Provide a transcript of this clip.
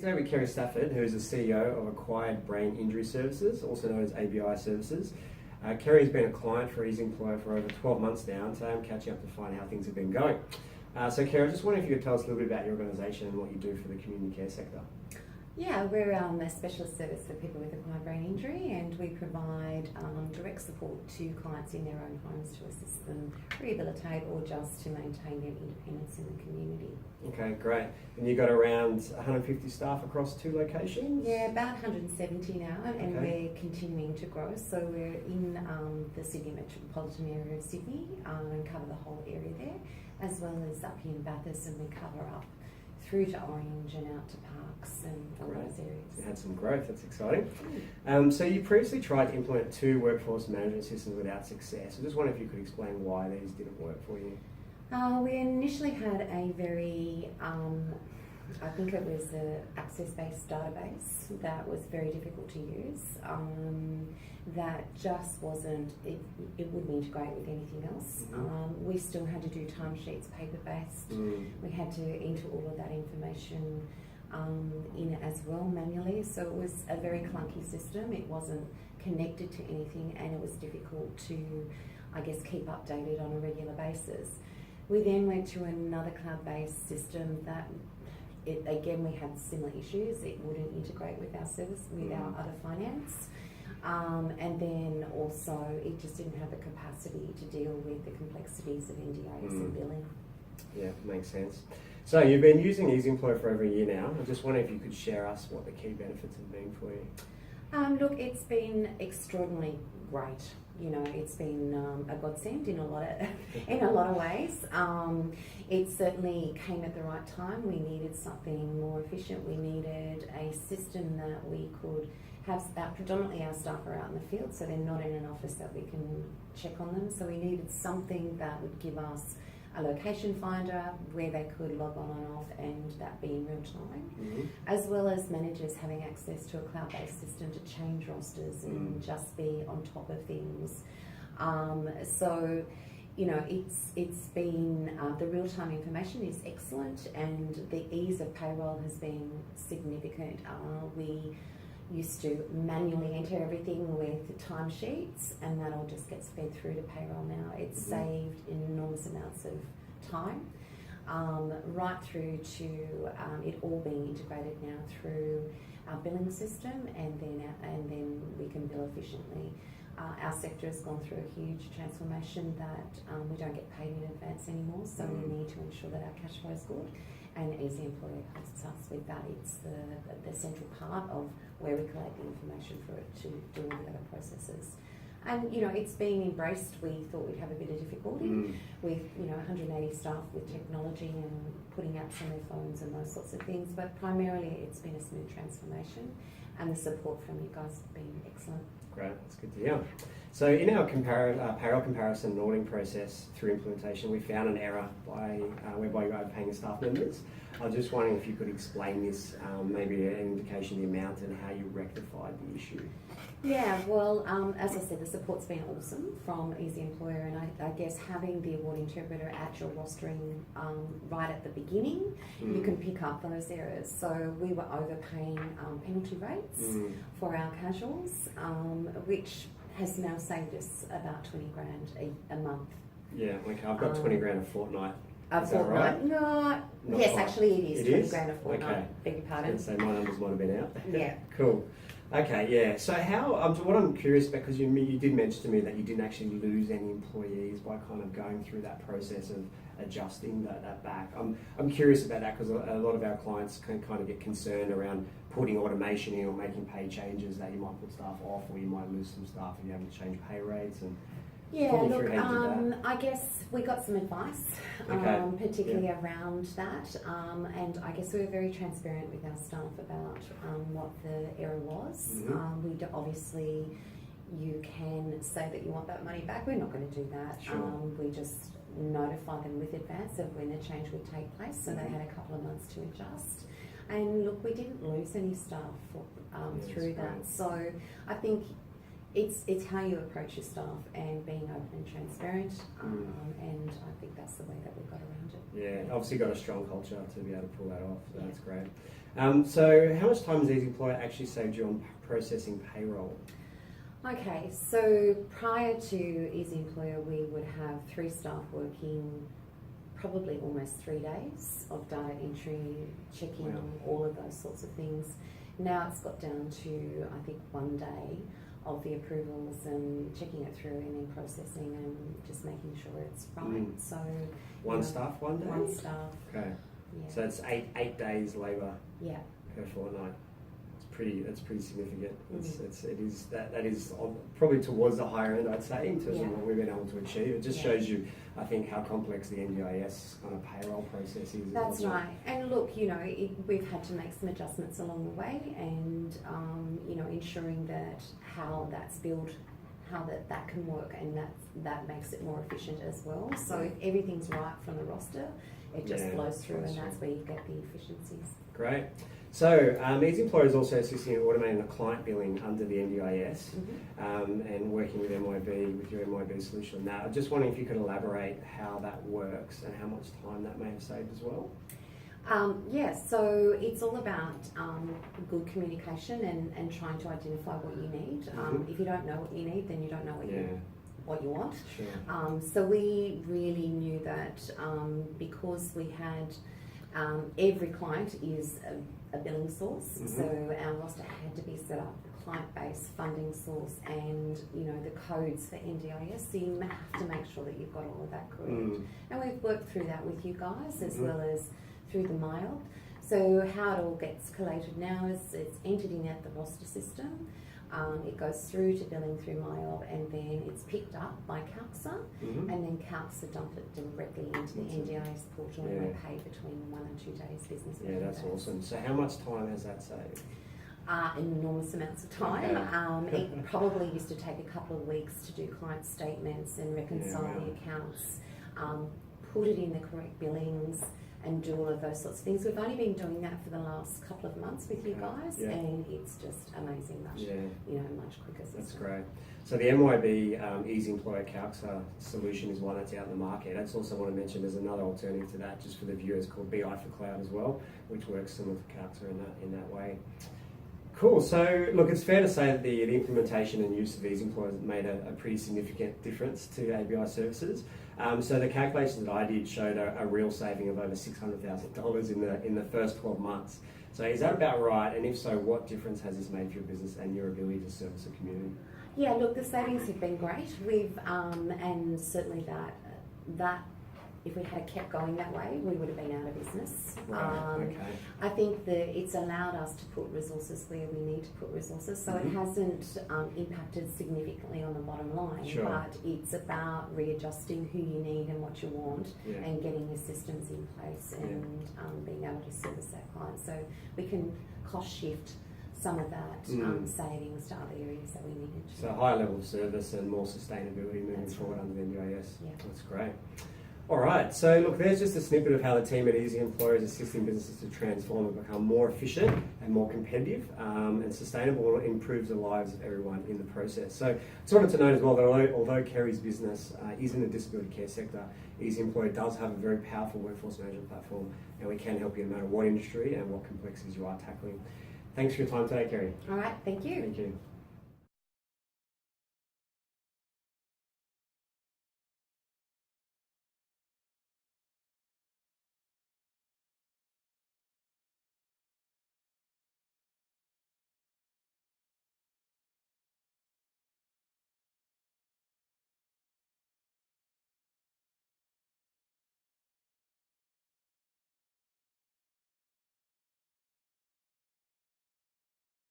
Today with Kerry Stafford, who is the CEO of Acquired Brain Injury Services, also known as ABI Services. Kerry has been a client for easyemployer for over 12 months now, and today I'm catching up to find how things have been going. So Kerry, I just wondering if you could tell us a little bit about your organisation and what you do for the community care sector. Yeah, we're a specialist service for people with acquired brain injury, and we provide direct support to clients in their own homes to assist them rehabilitate or just to maintain their independence in the community. Okay, great. And you've got around 150 staff across 2 locations? Yeah, about 170 now, and Okay. we're continuing to grow. So we're in the Sydney metropolitan area of Sydney and cover the whole area there, as well as up here in Bathurst, and we cover up through to Orange and out to Parks and all those areas. You had some growth, that's exciting. So you previously tried to implement 2 workforce management systems without success. I just wonder if you could explain why these didn't work for you. We initially had a very, I think it was an access-based database that was very difficult to use. That just wasn't, it wouldn't integrate with anything else. Mm-hmm. We still had to do timesheets paper-based. We had to enter all of that information in as well manually. So it was a very clunky system. It wasn't connected to anything, and it was difficult to, I guess, keep updated on a regular basis. We then went to another cloud-based system that, again, we had similar issues. It wouldn't integrate with our service, with our other finance. And then also it just didn't have the capacity to deal with the complexities of NDIS and billing. Yeah, makes sense. So you've been using easyemployer for over a year now. I just wonder if you could share us what the key benefits have been for you. Look, it's been extraordinarily great. You know, it's been a godsend in a lot of ways. It certainly came at the right time. We needed something more efficient. We needed a system that we could have. Predominantly our staff are out in the field, so they're not in an office that we can check on them. So we needed something that would give us a location finder where they could log on and off, and that be in real time, as well as managers having access to a cloud-based system to change rosters and just be on top of things. So, you know, it's been, the real-time information is excellent, and the ease of payroll has been significant. We used to manually enter everything with timesheets, and that all just gets fed through to payroll now. It's saved enormous amounts of time, right through to it all being integrated now through our billing system, and then we can bill efficiently. Our sector has gone through a huge transformation that we don't get paid in advance anymore, so we need to ensure that our cash flow is good, and easyemployer helps us with that. It's the central part of where we collect the information for it to do all the other processes. And, you know, it's being embraced. We thought we'd have a bit of difficulty with, you know, 180 staff with technology and putting apps on their phones and those sorts of things, but primarily it's been a smooth transformation, and the support from you guys has been excellent. Great, that's good to hear. So in our payroll comparison and auditing process through implementation, we found an error whereby you're overpaying your staff members. I was just wondering if you could explain this, maybe an indication of the amount and how you rectified the issue. Yeah, well, as I said, the support's been awesome from easyemployer, and I guess having the award interpreter at your rostering right at the beginning, you can pick up those errors. So we were overpaying penalty rates for our casuals, which has now saved us about 20 grand a month. Yeah, okay, I've got 20 grand a fortnight. A fortnight? Right? No. Yes, quite. Actually it is it 20 is? grand a fortnight. Okay. Beg your pardon. So my numbers might have been out. Yeah. Cool. Okay, yeah. So what I'm curious about, because you did mention to me that you didn't actually lose any employees by kind of going through that process of adjusting that back. I'm curious about that, because a lot of our clients can kind of get concerned around putting automation in or making pay changes that you might put staff off, or you might lose some staff if you having to change pay rates. And yeah, look, I guess we got some advice, particularly around that, and I guess we were very transparent with our staff about what the error was. Obviously, you can say that you want that money back. We're not going to do that. Sure. We just notify them with advance of when the change would take place, so they had a couple of months to adjust. And look, we didn't lose any staff through that. So I think, it's how you approach your staff and being open and transparent, and I think that's the way that we've got around it. Yeah, obviously got a strong culture to be able to pull that off, so that's great. So how much time has Easy Employer actually saved you on processing payroll? Okay, so prior to Easy Employer, we would have 3 staff working probably almost 3 days of data entry, checking all of those sorts of things. Now it's got down to, I think, 1 day of the approvals and checking it through and then processing and just making sure it's right. So one staff, 1 day? One staff. Okay. Yeah. So it's eight days labour Yeah. per fortnight. That's pretty significant. It is probably towards the higher end, I'd say, in terms of what we've been able to achieve. It just shows you, I think, how complex the NDIS kind of payroll process is. That's right. And look, we've had to make some adjustments along the way, and ensuring that how that's built, how that can work, and that makes it more efficient as well. So if everything's right from the roster, it just flows through, and that's where you get the efficiencies. Great. So, Easy Employer is also assisting in automating the client billing under the NDIS and working with your MYB solution. Now, just wondering if you could elaborate how that works and how much time that may have saved as well. So it's all about good communication and trying to identify what you need. If you don't know what you need, then you don't know what you want. Sure. So we really knew that because we had every client is a billing source, so our roster had to be set up, client-based funding source, and the codes for NDIS. So you have to make sure that you've got all of that correct. And we've worked through that with you guys as well as through the mail. So how it all gets collated now is it's entered in at the roster system. It goes through to billing through MyOb, and then it's picked up by CalCSA, and then CalCSA dump it directly into the NDIS portal, and we're paid between 1 and 2 days business. Yeah, that's awesome. So how much time has that saved? Enormous amounts of time. It probably used to take a couple of weeks to do client statements and reconcile the accounts, put it in the correct billings, and do all of those sorts of things. We've only been doing that for the last couple of months with you guys, and it's just amazing, much quicker. That's great. So the MYB Easy Employer CalCSA solution is one that's out in the market. I just also want to mention there's another alternative to that, just for the viewers, called BI for Cloud as well, which works similar to CalCSA in that way. Cool. So, look, it's fair to say that the implementation and use of Easy Employer made a pretty significant difference to ABI Services. So the calculations that I did showed a real saving of over $600,000 in the first 12 months. So is that about right? And if so, what difference has this made for your business and your ability to service the community? Yeah, look, the savings have been great. And certainly that if we had kept going that way, we would have been out of business. Right, I think that it's allowed us to put resources where we need to put resources, so it hasn't impacted significantly on the bottom line, but it's about readjusting who you need and what you want, and getting your systems in place, and being able to service that client. So we can cost shift some of that savings to other areas that we needed to. So a higher level of service and more sustainability moving forward under the NDIS. Yeah. That's great. All right, so look, there's just a snippet of how the team at Easy Employer is assisting businesses to transform and become more efficient and more competitive and sustainable, and improves the lives of everyone in the process. So I just wanted to note as well that although Kerry's business is in the disability care sector, Easy Employer does have a very powerful workforce management platform, and we can help you no matter what industry and what complexities you are tackling. Thanks for your time today, Kerry. All right, thank you. Thank you.